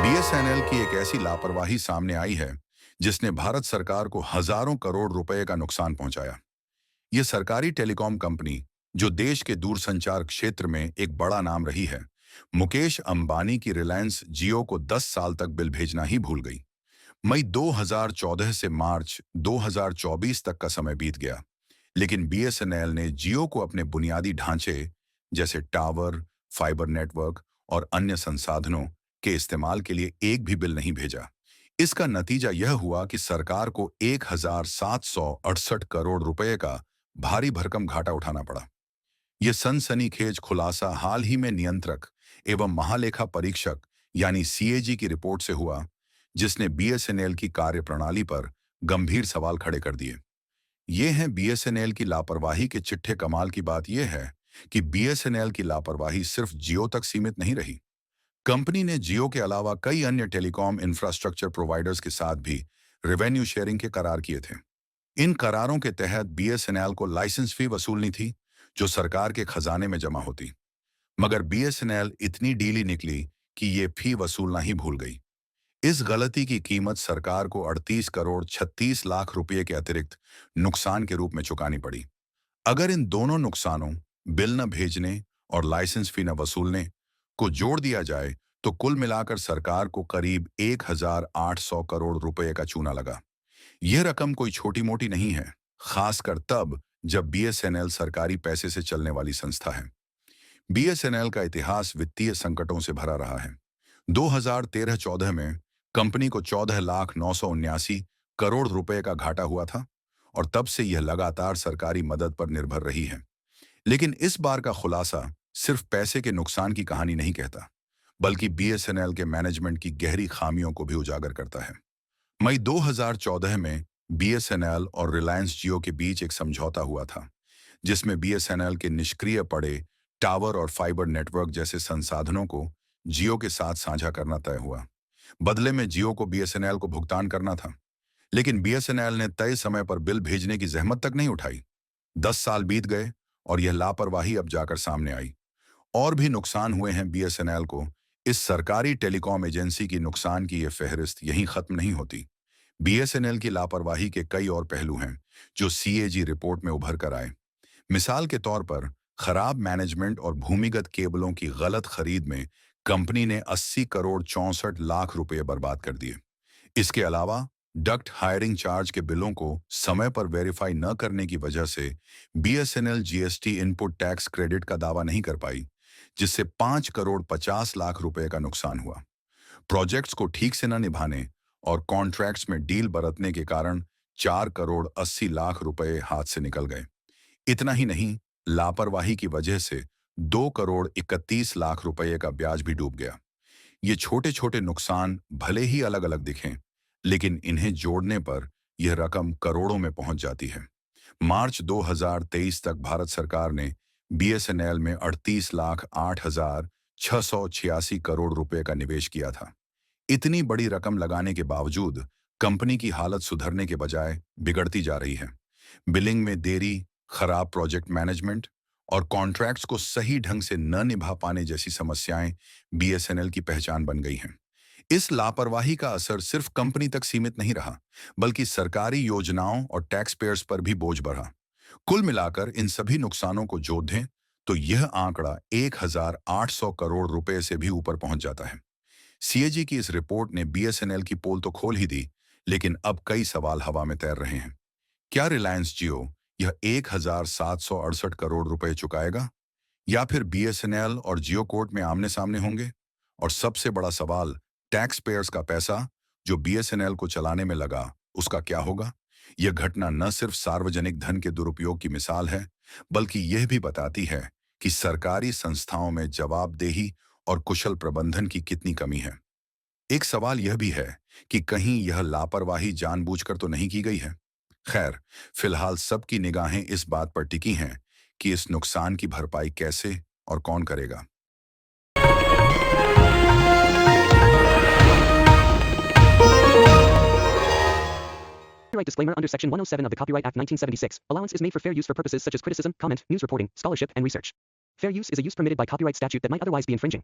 BSNL की एक ऐसी लापरवाही सामने आई है जिसने भारत सरकार को हजारों करोड़ रुपए का नुकसान पहुंचाया। यह सरकारी टेलीकॉम कंपनी, जो देश के दूरसंचार क्षेत्र में एक बड़ा नाम रही है, मुकेश अंबानी की रिलायंस जियो को 10 साल तक बिल भेजना ही भूल गई। मई 2014 से मार्च 2024 तक का समय बीत गया, लेकिन बीएसएनएल ने जियो को अपने बुनियादी ढांचे जैसे टावर, फाइबर नेटवर्क और अन्य संसाधनों के इस्तेमाल के लिए एक भी बिल नहीं भेजा। इसका नतीजा यह हुआ कि सरकार को 1768 करोड़ रुपए का भारी भरकम घाटा उठाना पड़ा। यह सनसनीखेज खुलासा हाल ही में नियंत्रक एवं महालेखा परीक्षक यानी सीएजी की रिपोर्ट से हुआ, जिसने बीएसएनएल की कार्यप्रणाली पर गंभीर सवाल खड़े कर दिए। ये हैं बीएसएनएल की लापरवाही के चिट्ठे। कमाल की बात यह है कि बीएसएनएल की लापरवाही सिर्फ जियो तक सीमित नहीं रही। कंपनी ने जियो के अलावा कई अन्य टेलीकॉम इंफ्रास्ट्रक्चर प्रोवाइडर्स के साथ भी रेवेन्यू शेयरिंग के करार किए थे। इन करारों के तहत बीएसएनएल को लाइसेंस फी वसूलनी थी, जो सरकार के खजाने में जमा होती। मगर बीएसएनएल इतनी ढीली निकली कि ये फी वसूलना ही भूल गई। इस गलती की कीमत सरकार को 38 करोड़ 36 लाख रुपए के अतिरिक्त नुकसान के रूप में चुकानी पड़ी। अगर इन दोनों नुकसानों, बिल न भेजने और लाइसेंस फी न वसूलने को जोड़ दिया जाए, तो कुल मिलाकर सरकार को करीब 1800 करोड़ रुपए का चूना लगा। यह रकम कोई छोटी मोटी नहीं है, खासकर तब जब बीएसएनएल सरकारी पैसे से चलने वाली संस्था है। बीएसएनएल का इतिहास वित्तीय संकटों से भरा रहा है। 2013-14 में कंपनी को 14,979 करोड़ रुपए का घाटा हुआ था और तब से यह लगातार सरकारी मदद पर निर्भर रही है। लेकिन इस बार का खुलासा सिर्फ पैसे के नुकसान की कहानी नहीं कहता, बल्कि बीएसएनएल के मैनेजमेंट की गहरी खामियों को भी उजागर करता है। मई 2014 में बीएसएनएल और रिलायंस जियो के बीच एक समझौता हुआ था, जिसमें बीएसएनएल के निष्क्रिय पड़े टावर और फाइबर नेटवर्क जैसे संसाधनों को जियो के साथ साझा करना तय हुआ। बदले में जियो को बीएसएनएल को भुगतान करना था, लेकिन बीएसएनएल ने तय समय पर बिल भेजने की जहमत तक नहीं उठाई। 10 साल बीत गए और यह लापरवाही अब जाकर सामने आई। और भी नुकसान हुए हैं बीएसएनएल को। इस सरकारी टेलीकॉम एजेंसी की नुकसान की यह फहरिस्त यहीं खत्म नहीं होती। बीएसएनएल की लापरवाही के कई और पहलू हैं जो सीएजी रिपोर्ट में उभर कर आए। मिसाल के तौर पर खराब मैनेजमेंट और भूमिगत केबलों की गलत खरीद में कंपनी ने 80 करोड़ 64 लाख रुपए बर्बाद कर दिए। इसके अलावा डक्ट हायरिंग चार्ज के बिलों को समय पर वेरीफाई न करने की वजह से BSNL GST input tax credit का दावा नहीं कर पाई, जिससे 5 करोड़ 50 लाख रुपए का नुकसान हुआ। प्रोजेक्ट्स को ठीक से न निभाने और कॉन्ट्रैक्ट्स में डील बरतने के कारण 4 करोड़ 80 लाख रुपए हाथ से निकल गए। इतना ही नहीं, लापरवाही की वजह से 2 करोड़ 31 लाख रुपए का ब्याज भी डूब गया। ये छोटे छोटे नुकसान भले ही अलग अलग दिखें, लेकिन इन्हें जोड़ने पर यह रकम करोड़ों में पहुंच जाती है। मार्च 2023 तक भारत सरकार ने बीएसएनएल में 38,08,686 करोड़ रुपए का निवेश किया था। इतनी बड़ी रकम लगाने के बावजूद कंपनी की हालत सुधरने के बजाय बिगड़ती जा रही है। बिलिंग में देरी, खराब प्रोजेक्ट मैनेजमेंट और कॉन्ट्रैक्ट्स को सही ढंग से न निभा पाने जैसी समस्याएं बीएसएनएल की पहचान बन गई हैं। इस लापरवाही का असर सिर्फ कंपनी तक सीमित नहीं रहा, बल्कि सरकारी योजनाओं और टैक्स पेयर्स पर भी बोझ बढ़ा। कुल मिलाकर इन सभी नुकसानों को जोड़ दें तो यह आंकड़ा 1800 करोड़ रुपए से भी ऊपर पहुंच जाता है। सीएजी की इस रिपोर्ट ने बीएसएनएल की पोल तो खोल ही दी, लेकिन अब कई सवाल हवा में तैर रहे हैं। क्या रिलायंस जियो यह 1768 करोड़ रुपए चुकाएगा, या फिर बीएसएनएल और जियो कोर्ट में आमने सामने होंगे? और सबसे बड़ा सवाल, टैक्स पेयर्स का पैसा जो बीएसएनएल को चलाने में लगा, उसका क्या होगा? यह घटना न सिर्फ सार्वजनिक धन के दुरुपयोग की मिसाल है, बल्कि यह भी बताती है कि सरकारी संस्थाओं में जवाबदेही और कुशल प्रबंधन की कितनी कमी है। एक सवाल यह भी है कि कहीं यह लापरवाही जानबूझकर तो नहीं की गई है। खैर, फिलहाल सबकी निगाहें इस बात पर टिकी हैं कि इस नुकसान की भरपाई कैसे और कौन करेगा। Copyright disclaimer under Section 107 of the Copyright Act 1976. Allowance is made for fair use for purposes such as criticism, comment, news reporting, scholarship, and research. Fair use is a use permitted by copyright statute that might otherwise be infringing.